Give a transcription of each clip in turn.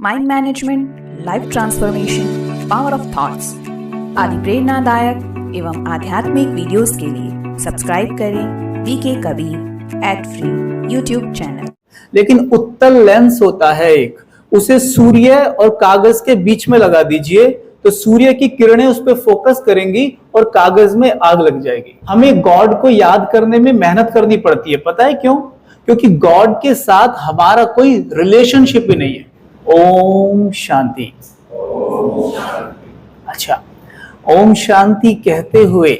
Mind management, life transformation, power of thoughts आदि प्रेरणादायक एवं आध्यात्मिक वीडियोस के लिए सब्सक्राइब करें VK Kabir @free YouTube channel. लेकिन उत्तल लेंस होता है एक, उसे सूर्य और कागज के बीच में लगा दीजिए तो सूर्य की किरणें उस पर फोकस करेंगी और कागज में आग लग जाएगी। हमें गॉड को याद करने में मेहनत करनी पड़ती है, पता है क्यों? क्योंकि गॉड के साथ हमारा कोई रिलेशनशिप ही नहीं है। ओम शांति। अच्छा, ओम शांति कहते हुए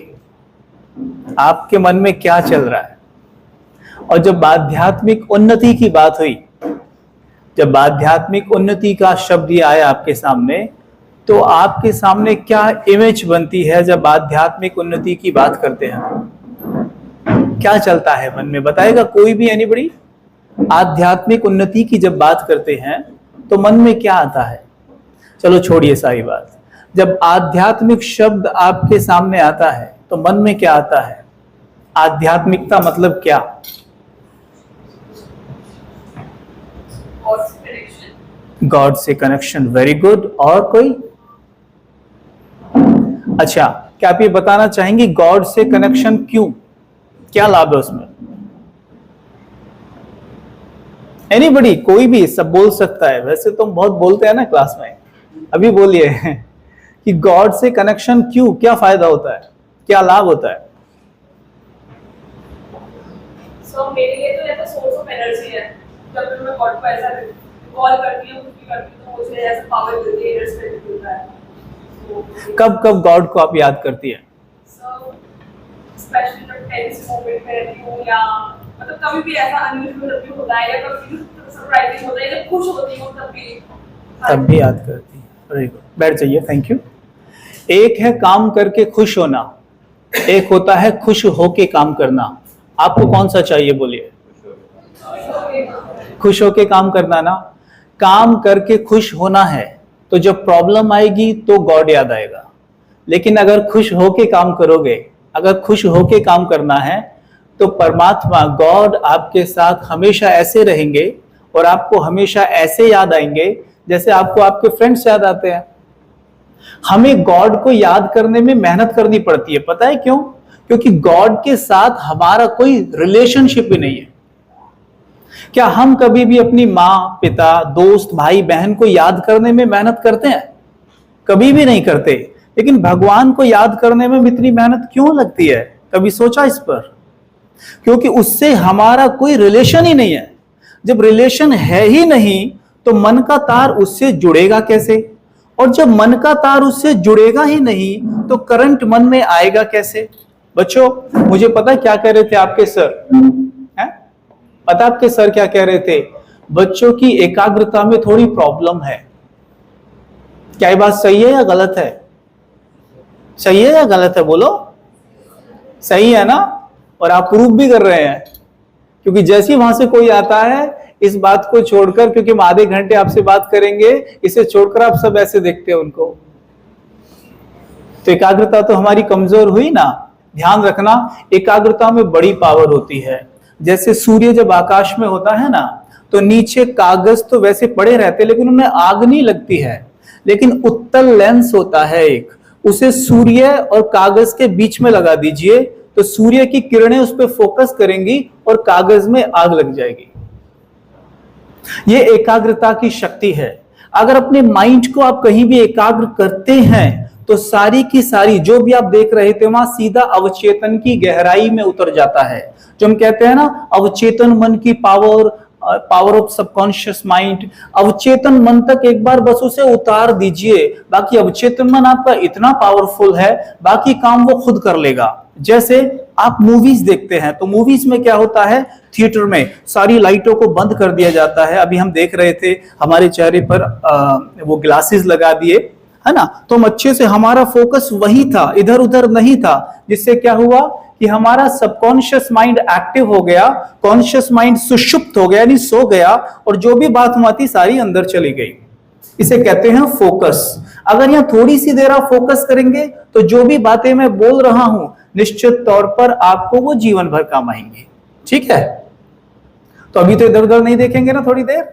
आपके मन में क्या चल रहा है? और जब आध्यात्मिक उन्नति की बात हुई, जब आध्यात्मिक उन्नति का शब्द ये आया आपके सामने, तो आपके सामने क्या इमेज बनती है जब आध्यात्मिक उन्नति की बात करते हैं? क्या चलता है मन में, बताएगा कोई भी? एनीबडी? आध्यात्मिक उन्नति की जब बात करते हैं तो मन में क्या आता है? चलो छोड़िए सारी बात। जब आध्यात्मिक शब्द आपके सामने आता है तो मन में क्या आता है? आध्यात्मिकता मतलब क्या? गॉड से कनेक्शन। Very good. और कोई? अच्छा, क्या आप ये बताना चाहेंगे गॉड से कनेक्शन क्यों, क्या लाभ है उसमें? एनीबडी? कोई भी सब बोल सकता है। वैसे तो हम बहुत बोलते हैं ना क्लास में, अभी बोलिए कि गॉड से कनेक्शन क्यों, क्या फायदा होता है, क्या लाभ होता है? मेरे लिए तो ऐसा सोर्स ऑफ एनर्जी है। जब मैं गॉड को ऐसा कॉल करती हूँ, कुछ भी करती हूँ, तो मुझे ऐसा पावर मिलती है, रिस्पेक्ट मिलता है। कब कब गॉड को आप याद करती है? स्पेशली जब टेंस मोमेंट में रहती हूँ, या मतलब कभी भी ऐसा अनयूजुअल भी होता है, या कभी सरप्राइजिंग होता है, जब खुश होती हूँ तब भी याद करती है। वेरी गुड, बैठ जाइए। Thank you. एक है काम करके खुश होना, एक होता है खुश होके काम करना। आपको कौन सा चाहिए बोलिए? खुश होके काम करना ना। काम करके खुश होना है तो जब प्रॉब्लम आएगी तो गॉड याद आएगा। लेकिन अगर खुश होके काम करोगे, अगर खुश होके काम करना है तो परमात्मा गॉड आपके साथ हमेशा ऐसे रहेंगे और आपको हमेशा ऐसे याद आएंगे जैसे आपको आपके फ्रेंड्स याद आते हैं। हमें गॉड को याद करने में मेहनत करनी पड़ती है, पता है क्यों? क्योंकि गॉड के साथ हमारा कोई रिलेशनशिप ही नहीं है। क्या हम कभी भी अपनी माँ, पिता, दोस्त, भाई, बहन को याद करने में मेहनत करते हैं? कभी भी नहीं करते। लेकिन भगवान को याद करने में इतनी मेहनत क्यों लगती है? कभी सोचा इस पर? क्योंकि उससे हमारा कोई रिलेशन ही नहीं है। जब रिलेशन है ही नहीं तो मन का तार उससे जुड़ेगा कैसे? और जब मन का तार उससे जुड़ेगा ही नहीं तो करंट मन में आएगा कैसे? बच्चों, मुझे पता क्या कह रहे थे आपके सर? हैं? पता आपके सर क्या कह रहे थे? बच्चों की एकाग्रता में थोड़ी प्रॉब्लम है। क्या ये बात सही है या गलत है? सही है या गलत है? बोलो। सही है ना? और आप प्रूफ भी कर रहे हैं, क्योंकि जैसे ही वहां से कोई आता है इस बात को छोड़कर, क्योंकि हम आधे घंटे आपसे बात करेंगे, इसे छोड़कर आप सब ऐसे देखते हैं उनको, तो एकाग्रता तो हमारी कमजोर हुई ना। ध्यान रखना, एकाग्रता में बड़ी पावर होती है। जैसे सूर्य जब आकाश में होता है ना, तो नीचे कागज तो वैसे पड़े रहते लेकिन उनमें आग नहीं लगती है। लेकिन उत्तल लेंस होता है एक, उसे सूर्य और कागज के बीच में लगा दीजिए तो सूर्य की किरणें उस पर फोकस करेंगी और कागज में आग लग जाएगी। ये एकाग्रता की शक्ति है। अगर अपने माइंड को आप कहीं भी एकाग्र करते हैं तो सारी की सारी जो भी आप देख रहे थे वहां सीधा अवचेतन की गहराई में उतर जाता है। जो हम कहते हैं ना, अवचेतन मन की power, power of subconscious mind. अवचेतन मन तक एक बार बस उसे उतार दीजिए, बाकी अवचेतन मन आपका इतना पावरफुल है, बाकी काम वो खुद कर लेगा। जैसे आप मूवीज देखते हैं तो मूवीज में क्या होता है, थिएटर में सारी लाइटों को बंद कर दिया जाता है। अभी हम देख रहे थे, हमारे चेहरे पर वो ग्लासेस लगा दिए, है ना, तो हम अच्छे से, हमारा फोकस वही था, इधर उधर नहीं था। जिससे क्या हुआ कि हमारा सबकॉन्शियस माइंड एक्टिव हो गया, कॉन्शियस माइंड सुषुप्त हो गया, यानी सो गया, और जो भी बात हुआ थी सारी अंदर चली गई। इसे कहते हैं फोकस। अगर यहाँ थोड़ी सी देर आप फोकस करेंगे तो जो भी बातें मैं बोल रहा हूं निश्चित तौर पर आपको वो जीवन भर काम आएंगे। ठीक है? तो अभी तो इधर उधर नहीं देखेंगे ना थोड़ी देर,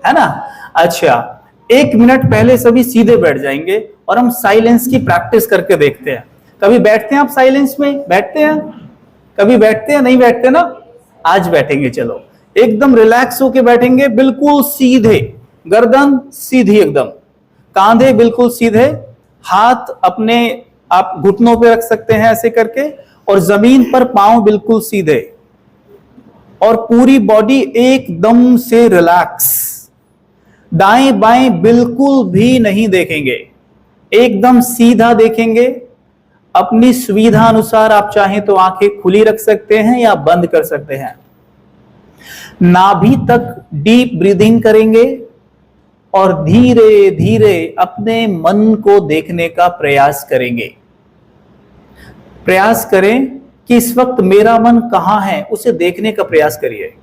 है ना? अच्छा, 1 मिनट पहले सभी सीधे बैठ जाएंगे और हम साइलेंस की प्रैक्टिस करके देखते हैं। कभी बैठते हैं आप साइलेंस में? बैठते हैं? कभी बैठते हैं? नहीं बैठते ना? आज बैठेंगे। चलो एकदम रिलैक्स होके बैठेंगे, बिल्कुल सीधे, गर्दन सीधी एकदम, कांधे बिल्कुल सीधे, हाथ अपने आप घुटनों पे रख सकते हैं ऐसे करके, और जमीन पर पांव बिल्कुल सीधे, और पूरी बॉडी एकदम से रिलैक्स। दाएं बाएं बिल्कुल भी नहीं देखेंगे, एकदम सीधा देखेंगे। अपनी सुविधा अनुसार आप चाहें तो आंखें खुली रख सकते हैं या बंद कर सकते हैं। नाभि तक डीप ब्रीदिंग करेंगे और धीरे धीरे अपने मन को देखने का प्रयास करेंगे। प्रयास करें कि इस वक्त मेरा मन कहां है, उसे देखने का प्रयास करिए।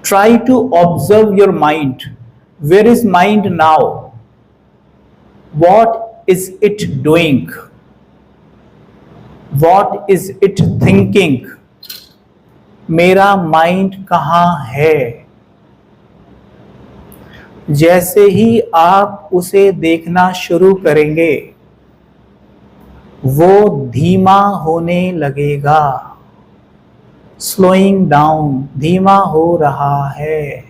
Try to observe your mind. Where is mind now? What is it doing? What is it thinking? मेरा माइंड कहां है? जैसे ही आप उसे देखना शुरू करेंगे वो धीमा होने लगेगा। स्लोइंग डाउन, धीमा हो रहा है।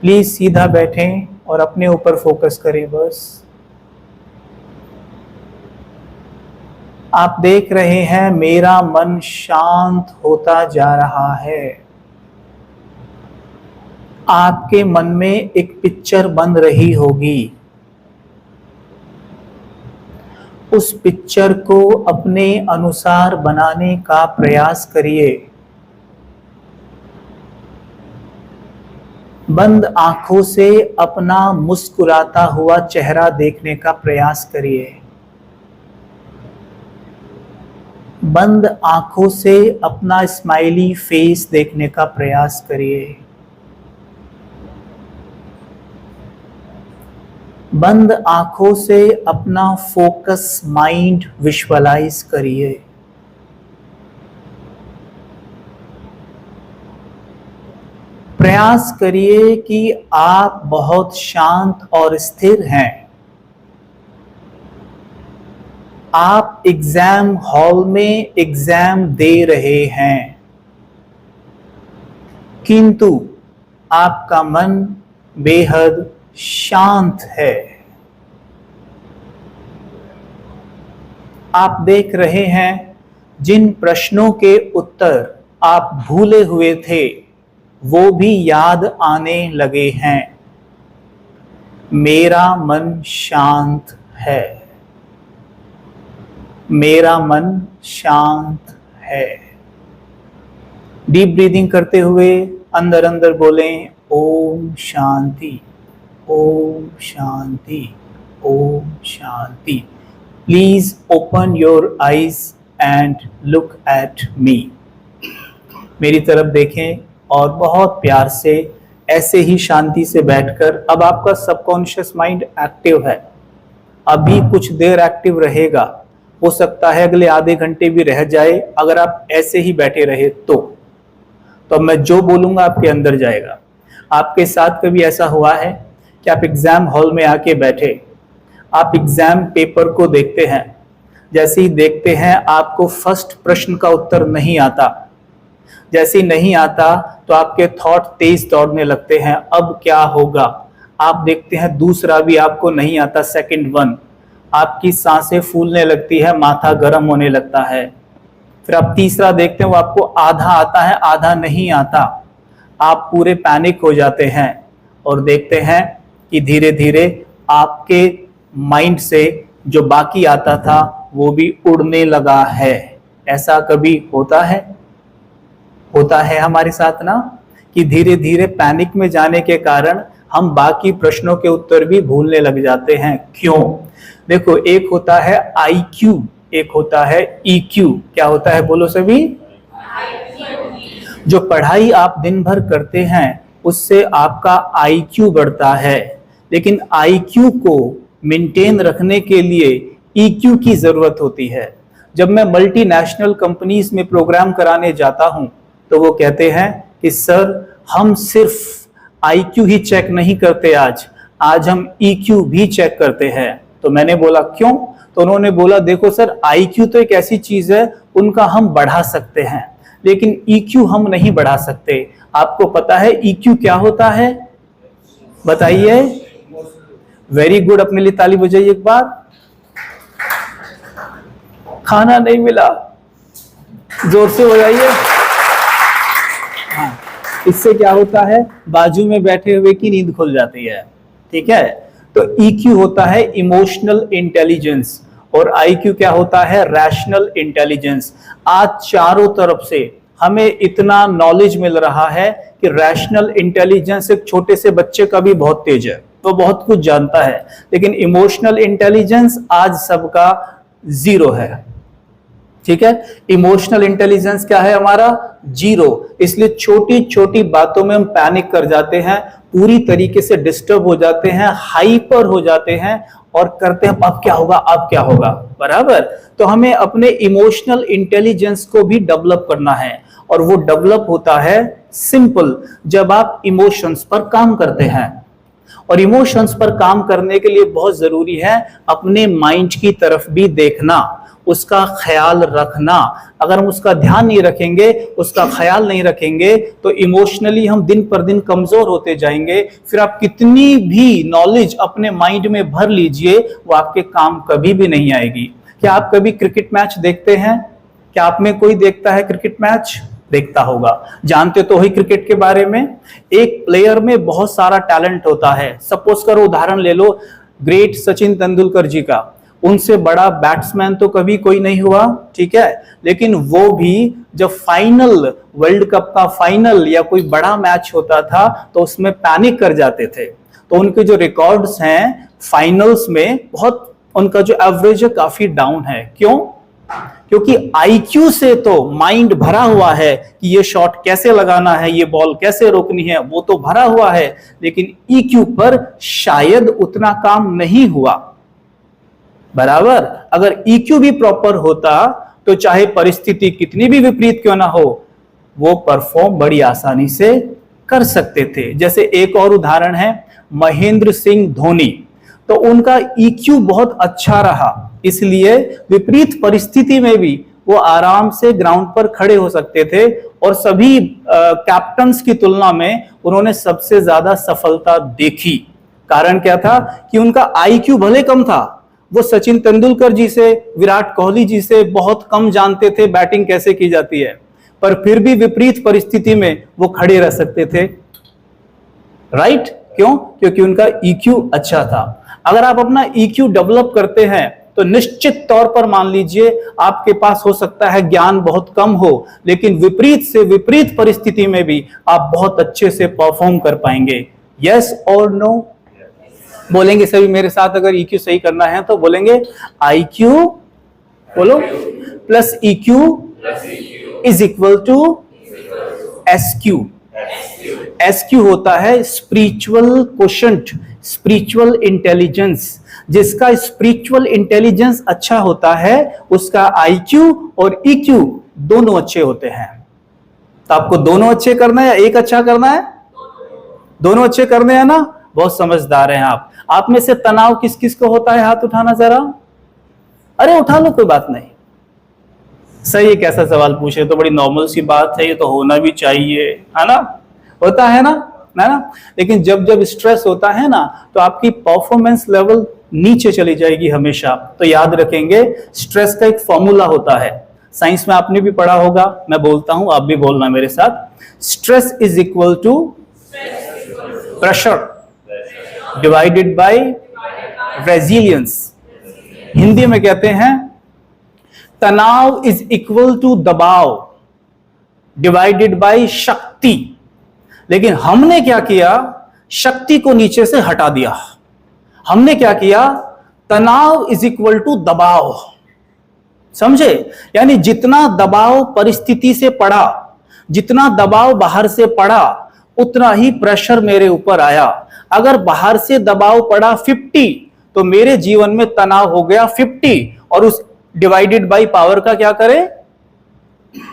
प्लीज सीधा बैठें और अपने ऊपर फोकस करें बस। आप देख रहे हैं मेरा मन शांत होता जा रहा है। आपके मन में एक पिक्चर बन रही होगी। उस पिक्चर को अपने अनुसार बनाने का प्रयास करिए। बंद आंखों से अपना मुस्कुराता हुआ चेहरा देखने का प्रयास करिए। बंद आंखों से अपना स्माइली फेस देखने का प्रयास करिए। बंद आंखों से अपना फोकस माइंड विजुअलाइज करिए। प्रयास करिए कि आप बहुत शांत और स्थिर हैं। आप एग्जाम हॉल में एग्जाम दे रहे हैं, किंतु आपका मन बेहद शांत है। आप देख रहे हैं जिन प्रश्नों के उत्तर आप भूले हुए थे वो भी याद आने लगे हैं। मेरा मन शांत है। मेरा मन शांत है। डीप ब्रीदिंग करते हुए अंदर अंदर बोलें Om shanti, Om shanti, Om shanti. Please open your eyes and look at me. मेरी तरफ देखें और बहुत प्यार से ऐसे ही शांति से बैठकर, अब आपका सबकॉन्शियस माइंड एक्टिव है, अभी कुछ देर एक्टिव रहेगा, हो सकता है अगले आधे घंटे भी रह जाए अगर आप ऐसे ही बैठे रहे तो मैं जो बोलूंगा आपके अंदर जाएगा। आपके साथ कभी ऐसा हुआ है कि आप एग्जाम हॉल में आके बैठे, आप एग्जाम पेपर को देखते हैं, जैसे ही देखते हैं आपको फर्स्ट प्रश्न का उत्तर नहीं आता, जैसे ही नहीं आता तो आपके थॉट तेज दौड़ने लगते हैं, अब क्या होगा। आप देखते हैं दूसरा भी आपको नहीं आता, सेकंड वन, आपकी सांसें फूलने लगती है, माथा गर्म होने लगता है। फिर आप तीसरा देखते हैं वो आपको आधा आता है, आधा नहीं आता, आप पूरे पैनिक हो जाते हैं और देखते हैं कि धीरे धीरे आपके माइंड से जो बाकी आता था वो भी उड़ने लगा है। ऐसा कभी होता है? होता है हमारे साथ ना, कि धीरे धीरे पैनिक में जाने के कारण हम बाकी प्रश्नों के उत्तर भी भूलने लग जाते हैं। क्यों? देखो, एक होता है IQ, एक होता है EQ। क्या होता है बोलो सभी? जो पढ़ाई आप दिन भर करते हैं उससे आपका IQ बढ़ता है, लेकिन IQ को मेंटेन रखने के लिए EQ की जरूरत होती है। जब मैं मल्टीनेशनल कंपनीज में प्रोग्राम कराने जाता हूं तो वो कहते हैं कि सर हम सिर्फ IQ ही चेक नहीं करते आज हम EQ भी चेक करते हैं। तो मैंने बोला क्यों? तो उन्होंने बोला देखो सर, IQ तो एक ऐसी चीज है उनका हम बढ़ा सकते हैं, लेकिन EQ हम नहीं बढ़ा सकते। आपको पता है EQ क्या होता है? बताइए। वेरी गुड, अपने लिए ताली बजाइए एक बार। खाना नहीं मिला, जोर से बजाइए। हाँ, इससे क्या होता है, बाजू में बैठे हुए की नींद खुल जाती है। ठीक है, तो EQ होता है इमोशनल इंटेलिजेंस और IQ क्या होता है? Rational intelligence. आज चारों तरफ से हमें इतना नॉलेज मिल रहा है कि रैशनल इंटेलिजेंस एक छोटे से बच्चे का भी बहुत तेज है, तो बहुत कुछ जानता है, लेकिन इमोशनल इंटेलिजेंस आज सबका 0 है। ठीक है, इमोशनल इंटेलिजेंस क्या है हमारा? 0। इसलिए छोटी छोटी बातों में हम पैनिक कर जाते हैं, पूरी तरीके से डिस्टर्ब हो जाते हैं, हाइपर हो जाते हैं और करते हैं अब क्या होगा, अब क्या होगा। बराबर, तो हमें अपने इमोशनल इंटेलिजेंस को भी डेवलप करना है और वो डेवलप होता है सिंपल, जब आप इमोशंस पर काम करते हैं। और इमोशंस पर काम करने के लिए बहुत जरूरी है अपने माइंड की तरफ भी देखना, उसका ख्याल रखना। अगर हम उसका ध्यान नहीं रखेंगे, उसका ख्याल नहीं रखेंगे, तो इमोशनली हम दिन पर दिन कमजोर होते जाएंगे। फिर आप कितनी भी नॉलेज अपने माइंड में भर लीजिए, वो आपके काम कभी भी नहीं आएगी। क्या आप कभी क्रिकेट मैच देखते हैं? क्या आप में कोई देखता है क्रिकेट मैच? देखता होगा, जानते तो ही क्रिकेट के बारे में। एक प्लेयर में बहुत सारा टैलेंट होता है। सपोज करो, उदाहरण ले लो ग्रेट सचिन तेंदुलकर जी का, उनसे बड़ा बैट्समैन तो कभी कोई नहीं हुआ। ठीक है, लेकिन वो भी जब फाइनल, वर्ल्ड कप का फाइनल या कोई बड़ा मैच होता था तो उसमें पैनिक कर जाते थे। तो उनके जो रिकॉर्ड्स हैं फाइनल्स में, बहुत उनका जो एवरेज है काफी डाउन है। क्यों? क्योंकि IQ से तो माइंड भरा हुआ है कि ये शॉट कैसे लगाना है, ये बॉल कैसे रोकनी है, वो तो भरा हुआ है, लेकिन EQ पर शायद उतना काम नहीं हुआ। बराबर, अगर EQ भी प्रॉपर होता तो चाहे परिस्थिति कितनी भी विपरीत क्यों ना हो, वो परफॉर्म बड़ी आसानी से कर सकते थे। जैसे एक और उदाहरण है महेंद्र सिंह धोनी, तो उनका EQ बहुत अच्छा रहा, इसलिए विपरीत परिस्थिति में भी वो आराम से ग्राउंड पर खड़े हो सकते थे और सभी कैप्टन्स की तुलना में उन्होंने सबसे ज्यादा सफलता देखी। कारण क्या था कि उनका IQ भले कम था, वो सचिन तेंदुलकर जी से, विराट कोहली जी से बहुत कम जानते थे बैटिंग कैसे की जाती है, पर फिर भी विपरीत परिस्थिति में वो खड़े रह सकते थे। राइट? क्यों? क्योंकि उनका EQ अच्छा था। अगर आप अपना EQ डेवलप करते हैं तो निश्चित तौर पर मान लीजिए आपके पास हो सकता है ज्ञान बहुत कम हो, लेकिन विपरीत से विपरीत परिस्थिति में भी आप बहुत अच्छे से परफॉर्म कर पाएंगे। यस और नो? बोलेंगे सभी मेरे साथ, अगर EQ सही करना है तो बोलेंगे IQ बोलो plus EQ is equal to SQ। SQ होता है स्पिरिचुअल क्वोशंट, स्पिरिचुअल इंटेलिजेंस। जिसका स्पिरिचुअल इंटेलिजेंस अच्छा होता है उसका IQ और EQ दोनों अच्छे होते हैं। तो आपको दोनों अच्छे करना है या एक अच्छा करना है? दोनों अच्छे करने हैं ना? बहुत समझदार हैं आप। आप में से तनाव किस किस को होता है? हाथ उठाना जरा। अरे उठा लो, कोई बात नहीं। सही, एक ऐसा सवाल पूछे तो बड़ी नॉर्मल सी बात है, ये तो होना भी चाहिए, है ना? होता है ना? लेकिन जब जब स्ट्रेस होता है ना तो आपकी परफॉर्मेंस लेवल नीचे चली जाएगी हमेशा। तो याद रखेंगे, स्ट्रेस का एक फॉर्मूला होता है, साइंस में आपने भी पढ़ा होगा, मैं बोलता हूं आप भी बोलना मेरे साथ। Stress is equal to pressure divided by resilience. Hindi में कहते हैं तनाव इज इक्वल टू दबाव डिवाइडेड बाय शक्ति। लेकिन हमने क्या किया? शक्ति को नीचे से हटा दिया। हमने क्या किया? तनाव इज इक्वल टू दबाव। समझे? यानी जितना दबाव परिस्थिति से पड़ा, जितना दबाव बाहर से पड़ा, उतना ही प्रेशर मेरे ऊपर आया। अगर बाहर से दबाव पड़ा 50 तो मेरे जीवन में तनाव हो गया 50, और उस डिवाइडेड बाय पावर का क्या करें?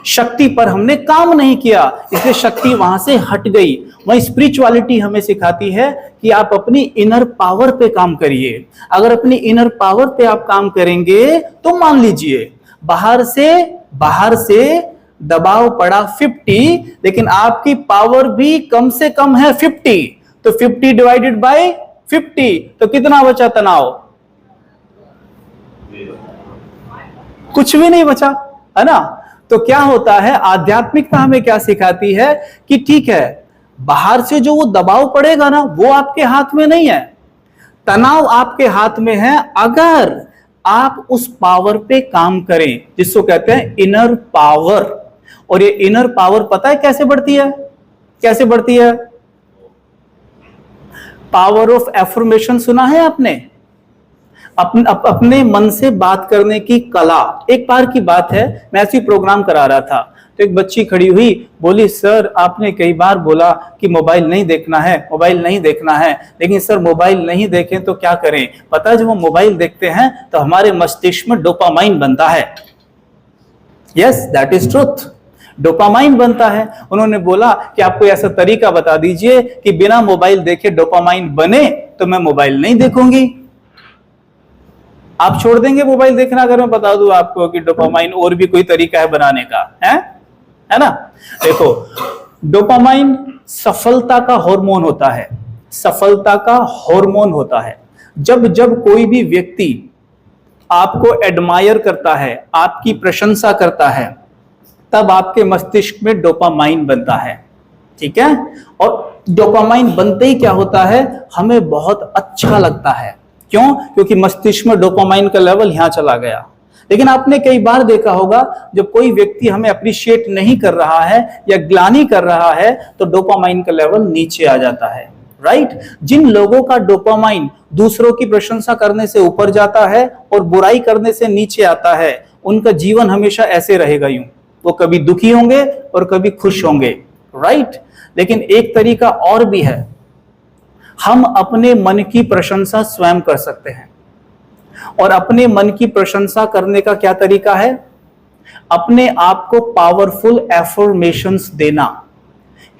शक्ति पर हमने काम नहीं किया, इसलिए शक्ति वहां से हट गई। वही स्पिरिचुअलिटी हमें सिखाती है कि आप अपनी इनर पावर पे काम करिए। अगर अपनी इनर पावर पे आप काम करेंगे तो मान लीजिए बाहर से दबाव पड़ा 50, लेकिन आपकी पावर भी कम से कम है 50, तो 50 डिवाइडेड बाय 50, तो कितना बचा तनाव? कुछ भी नहीं बचा, है ना। तो क्या होता है, आध्यात्मिकता हमें क्या सिखाती है कि ठीक है, बाहर से जो वो दबाव पड़ेगा ना, वो आपके हाथ में नहीं है, तनाव आपके हाथ में है, अगर आप उस पावर पे काम करें, जिसको कहते हैं इनर पावर। और ये इनर पावर पता है कैसे बढ़ती है? कैसे बढ़ती है? पावर ऑफ एफर्मेशन सुना है आपने? अपने मन से बात करने की कला। एक बार की बात है, मैं ऐसी प्रोग्राम करा रहा था, तो एक बच्ची खड़ी हुई, बोली सर आपने कई बार बोला कि मोबाइल नहीं देखना है, मोबाइल नहीं देखना है, लेकिन सर मोबाइल नहीं देखें तो क्या करें? पता है जब हम मोबाइल देखते हैं तो हमारे मस्तिष्क में डोपामाइन बनता है। Yes, that is truth, dopamine बनता है। उन्होंने बोला कि आप कोई ऐसा तरीका बता दीजिए कि बिना मोबाइल देखे डोपामाइन बने, तो मैं मोबाइल नहीं देखूंगी। आप छोड़ देंगे मोबाइल देखना अगर मैं बता दूं आपको कि डोपामाइन और भी कोई तरीका है बनाने का? है ना। देखो, डोपामाइन सफलता का हार्मोन होता है, सफलता का हार्मोन होता है। जब जब कोई भी व्यक्ति आपको एडमायर करता है, आपकी प्रशंसा करता है, तब आपके मस्तिष्क में डोपामाइन बनता है, ठीक है। और डोपामाइन बनते ही क्या होता है, हमें बहुत अच्छा लगता है। क्यों? क्योंकि मस्तिष्क में डोपामाइन का लेवल यहां चला गया। लेकिन आपने कई बार देखा होगा, जब कोई व्यक्ति हमें अप्रिशिएट नहीं कर रहा है या ग्लानि कर रहा है, तो डोपामाइन का लेवल नीचे आ जाता है, राइट। जिन लोगों का डोपामाइन दूसरों की प्रशंसा करने से ऊपर जाता है और बुराई करने से नीचे आता है, उनका जीवन हमेशा ऐसे रहेगा, यूं वो कभी दुखी होंगे और कभी खुश होंगे, राइट। लेकिन एक तरीका और भी है, हम अपने मन की प्रशंसा स्वयं कर सकते हैं। और अपने मन की प्रशंसा करने का क्या तरीका है? अपने आप को पावरफुल एफर्मेशंस देना।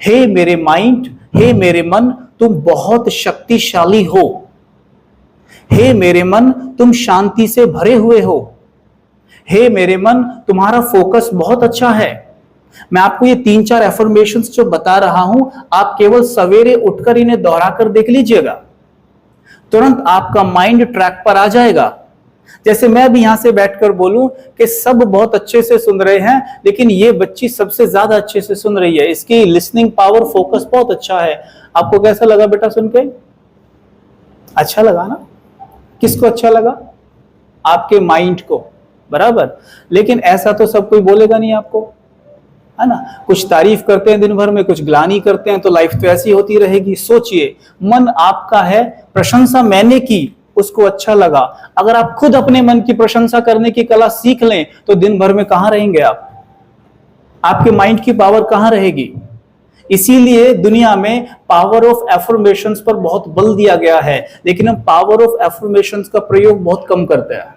हे मेरे माइंड, हे मेरे मन, तुम बहुत शक्तिशाली हो। हे मेरे मन, तुम शांति से भरे हुए हो। हे मेरे मन, तुम्हारा फोकस बहुत अच्छा है। मैं आपको ये 3-4 एफर्मेशंस जो बता रहा हूं, आप केवल सवेरे उठकर इन्हें दोहराकर देख लीजिएगा, तुरंत आपका माइंड ट्रैक पर आ जाएगा। जैसे मैं भी यहां से बैठकर बोलूं कि सब बहुत अच्छे से सुन रहे हैं, लेकिन ये बच्ची सबसे ज्यादा अच्छे से सुन रही है, इसकी लिसनिंग पावर, फोकस बहुत अच्छा है। आपको कैसा लगा बेटा सुन के? अच्छा लगा ना? किसको अच्छा लगा? आपके माइंड को, बराबर। लेकिन ऐसा तो सब कोई बोलेगा नहीं आपको, है ना। कुछ तारीफ करते हैं दिन भर में, कुछ ग्लानि करते हैं, तो लाइफ तो ऐसी होती रहेगी। सोचिए, मन आपका है, प्रशंसा मैंने की, उसको अच्छा लगा। अगर आप खुद अपने मन की प्रशंसा करने की कला सीख लें, तो दिन भर में कहां रहेंगे आप? आपके माइंड की पावर कहां रहेगी? इसीलिए दुनिया में पावर ऑफ एफर्मेशंस पर बहुत बल दिया गया है, लेकिन हम पावर ऑफ एफर्मेशंस का प्रयोग बहुत कम करते हैं।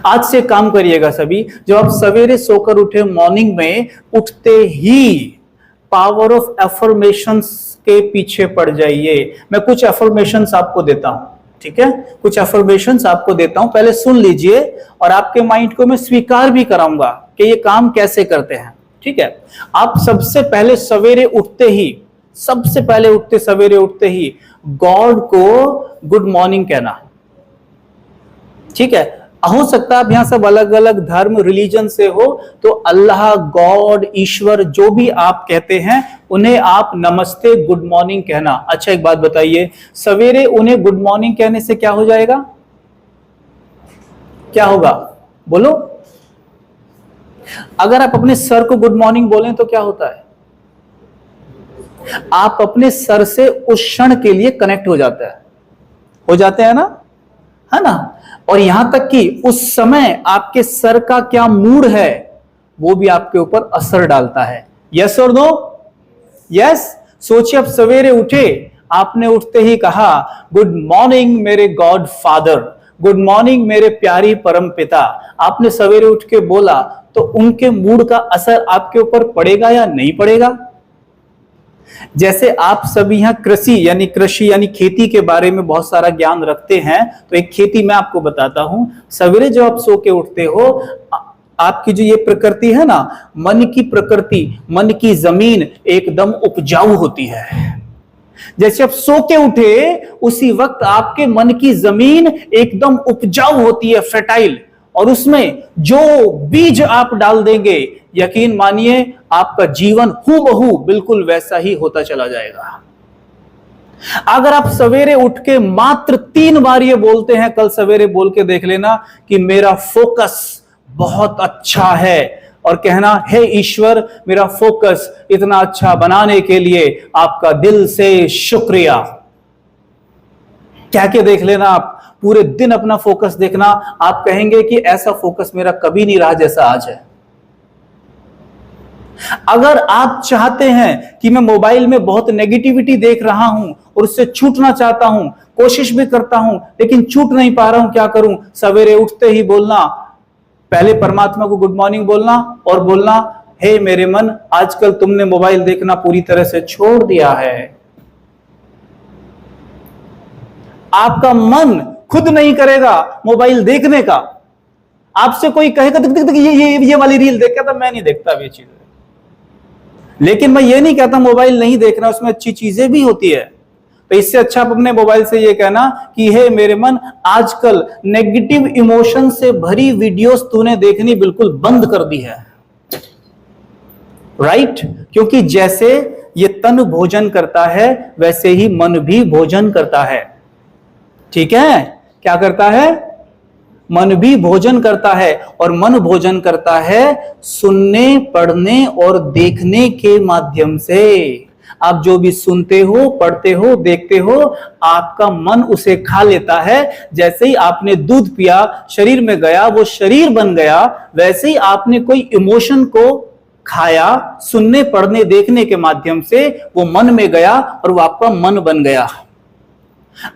आज से काम करिएगा सभी, जब आप सवेरे सोकर उठे, मॉर्निंग में उठते ही पावर ऑफ एफर्मेशंस के पीछे पड़ जाइए। मैं कुछ एफर्मेशंस आपको देता हूं, ठीक है। कुछ एफर्मेशंस आपको देता हूं, पहले सुन लीजिए और आपके माइंड को मैं स्वीकार भी कराऊंगा कि ये काम कैसे करते हैं, ठीक है। आप सबसे पहले सवेरे उठते ही, सवेरे उठते ही गॉड को गुड मॉर्निंग कहना, ठीक है। हो सकता है आप यहां सब अलग अलग धर्म, रिलीजन से हो, तो अल्लाह, गॉड, ईश्वर, जो भी आप कहते हैं, उन्हें आप नमस्ते, गुड मॉर्निंग कहना। अच्छा, एक बात बताइए, सवेरे उन्हें गुड मॉर्निंग कहने से क्या हो जाएगा? क्या होगा? बोलो। अगर आप अपने सर को गुड मॉर्निंग बोलें तो क्या होता है? आप अपने सर से उस क्षण के लिए कनेक्ट हो जाते हैं ना, है ना। और यहां तक कि उस समय आपके सर का क्या मूड है, वो भी आपके ऊपर असर डालता है। यस और नो? यस। सोचिए, आप सवेरे उठे, आपने उठते ही कहा गुड मॉर्निंग मेरे गॉड फादर, गुड मॉर्निंग मेरे प्यारी परम पिता, आपने सवेरे उठ के बोला, तो उनके मूड का असर आपके ऊपर पड़ेगा या नहीं पड़ेगा? जैसे आप सभी यहां कृषि यानी खेती के बारे में बहुत सारा ज्ञान रखते हैं, तो एक खेती मैं आपको बताता हूं। सवेरे जब आप सो के उठते हो, आपकी जो ये प्रकृति है ना, मन की प्रकृति, मन की जमीन एकदम उपजाऊ होती है। जैसे आप सो के उठे, उसी वक्त आपके मन की जमीन एकदम उपजाऊ होती है, फर्टाइल, और उसमें जो बीज आप डाल देंगे, यकीन मानिए आपका जीवन हूबहू बिल्कुल वैसा ही होता चला जाएगा। अगर आप सवेरे उठ के मात्र 3 बार ये बोलते हैं, कल सवेरे बोल के देख लेना कि मेरा फोकस बहुत अच्छा है, और कहना हे ईश्वर मेरा फोकस इतना अच्छा बनाने के लिए आपका दिल से शुक्रिया। क्या देख लेना, आप पूरे दिन अपना फोकस देखना, आप कहेंगे कि ऐसा फोकस मेरा कभी नहीं रहा जैसा आज है। अगर आप चाहते हैं कि मैं मोबाइल में बहुत नेगेटिविटी देख रहा हूं और उससे छूटना चाहता हूं, कोशिश भी करता हूं लेकिन छूट नहीं पा रहा हूं, क्या करूं? सवेरे उठते ही बोलना, पहले परमात्मा को गुड मॉर्निंग बोलना और बोलना, हे मेरे मन, आजकल तुमने मोबाइल देखना पूरी तरह से छोड़ दिया है। आपका मन खुद नहीं करेगा मोबाइल देखने का। आपसे कोई कहेगा ये वाली रील देख, कहता मैं नहीं देखता ये चीज। लेकिन मैं ये नहीं कहता मोबाइल नहीं देखना, उसमें अच्छी चीजें भी होती है। तो इससे अच्छा आप अपने मोबाइल से ये कहना कि हे मेरे मन, आजकल नेगेटिव इमोशन से भरी वीडियोस तूने देखनी बिल्कुल बंद कर दी है। राइट? क्योंकि जैसे ये तन भोजन करता है, वैसे ही मन भी भोजन करता है। ठीक है? क्या करता है? मन भी भोजन करता है, और मन भोजन करता है सुनने, पढ़ने और देखने के माध्यम से। आप जो भी सुनते हो, पढ़ते हो, देखते हो, आपका मन उसे खा लेता है। जैसे ही आपने दूध पिया, शरीर में गया, वो शरीर बन गया। वैसे ही आपने कोई इमोशन को खाया, सुनने, पढ़ने, देखने के माध्यम से वो मन में गया और वो आपका मन बन गया।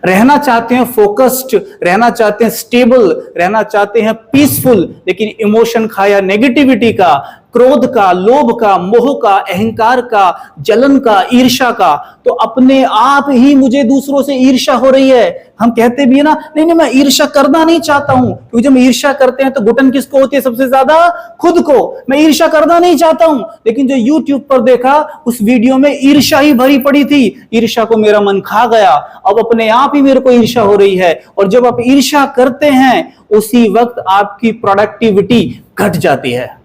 रहना चाहते हैं फोकस्ड, रहना चाहते हैं स्टेबल, रहना चाहते हैं पीसफुल, लेकिन इमोशन खाया नेगेटिविटी का, क्रोध का, लोभ का, मोह का, अहंकार का, जलन का, ईर्ष्या का, तो अपने आप ही मुझे दूसरों से ईर्ष्या हो रही है। हम कहते भी है ना, नहीं मैं ईर्ष्या करना नहीं चाहता हूं, क्योंकि जब ईर्ष्या करते हैं तो घुटन किसको होती है सबसे ज्यादा? खुद को। मैं ईर्ष्या करना नहीं चाहता हूं, लेकिन जो YouTube पर देखा उस वीडियो में ईर्ष्या ही भरी पड़ी थी, ईर्ष्या को मेरा मन खा गया, अब अपने आप ही मेरे को ईर्ष्या हो रही है। और जब आप ईर्ष्या करते हैं, उसी वक्त आपकी प्रोडक्टिविटी घट जाती है,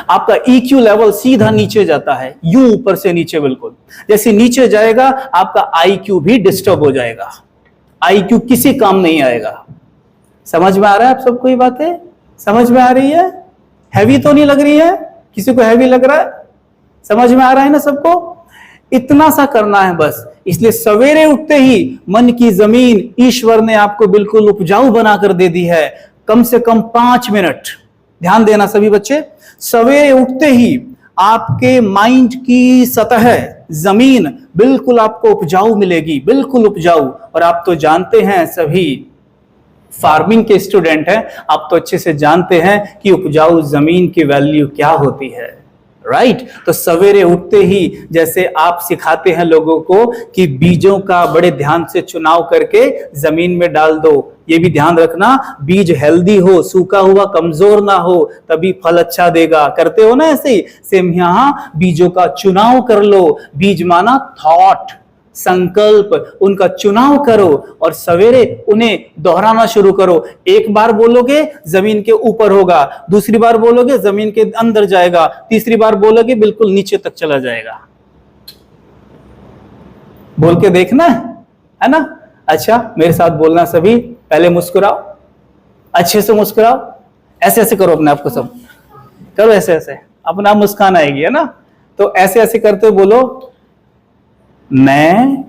आपका EQ लेवल सीधा नीचे जाता है, यूं ऊपर से नीचे, बिल्कुल जैसे नीचे जाएगा आपका IQ भी डिस्टर्ब हो जाएगा, IQ किसी काम नहीं आएगा। समझ में आ रहा है आप सबको ये बातें? समझ में आ रही है? हैवी तो नहीं लग रही है? किसी को हैवी लग रहा है? समझ में आ रहा है ना सबको? इतना सा करना है बस। इसलिए सवेरे उठते ही मन की जमीन ईश्वर ने आपको बिल्कुल उपजाऊ बनाकर दे दी है। कम से कम 5 मिनट ध्यान देना सभी बच्चे। सवेरे उठते ही आपके माइंड की सतह, जमीन बिल्कुल आपको उपजाऊ मिलेगी, बिल्कुल उपजाऊ। और आप तो जानते हैं, सभी फार्मिंग के स्टूडेंट हैं, आप तो अच्छे से जानते हैं कि उपजाऊ जमीन की वैल्यू क्या होती है। राइट? तो सवेरे उठते ही जैसे आप सिखाते हैं लोगों को कि बीजों का बड़े ध्यान से चुनाव करके जमीन में डाल दो, ये भी ध्यान रखना बीज हेल्दी हो, सूखा हुआ कमजोर ना हो, तभी फल अच्छा देगा। करते हो ना ऐसे ही? सेम यहां बीजों का चुनाव कर लो। बीज माना थॉट, संकल्प, उनका चुनाव करो और सवेरे उन्हें दोहराना शुरू करो। एक बार बोलोगे जमीन के ऊपर होगा, दूसरी बार बोलोगे जमीन के अंदर जाएगा, तीसरी बार बोलोगे बिल्कुल नीचे तक चला जाएगा। बोल के देखना है ना? अच्छा, मेरे साथ बोलना सभी। पहले मुस्कुराओ, अच्छे से मुस्कुराओ, ऐसे ऐसे करो अपने आप को, सब करो ऐसे ऐसे, अपना मुस्कान आएगी, है ना? तो ऐसे ऐसे करते बोलो, मैं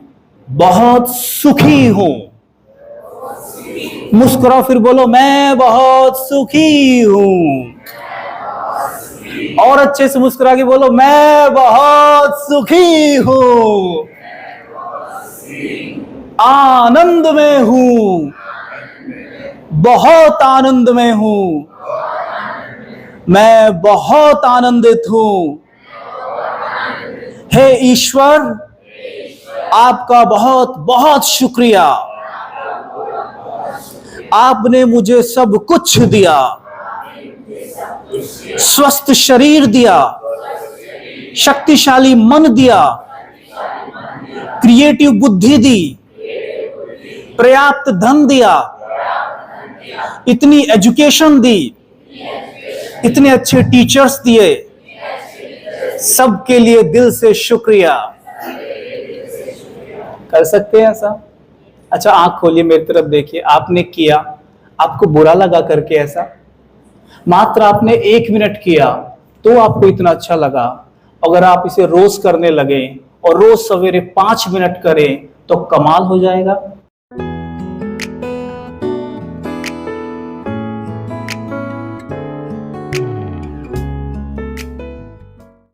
बहुत सुखी हूं। मुस्कुराओ, फिर बोलो मैं बहुत सुखी हूं। और अच्छे से मुस्कुरा के बोलो, मैं बहुत सुखी हूं, आनंद में हूं, बहुत आनंद में हूं, मैं बहुत आनंदित हूं। हे ईश्वर, आपका बहुत बहुत शुक्रिया। आपने मुझे सब कुछ दिया, स्वस्थ शरीर दिया, शक्तिशाली मन दिया, क्रिएटिव बुद्धि दी, पर्याप्त धन दिया, इतनी एजुकेशन दी, इतने अच्छे टीचर्स दिए। सबके लिए दिल से शुक्रिया। कर सकते हैं ऐसा? अच्छा, आंख खोलिए, मेरी तरफ देखिए। आपने किया, आपको बुरा लगा करके ऐसा? मात्र आपने 1 मिनट किया तो आपको इतना अच्छा लगा। अगर आप इसे रोज करने लगे और रोज सवेरे 5 मिनट करें तो कमाल हो जाएगा।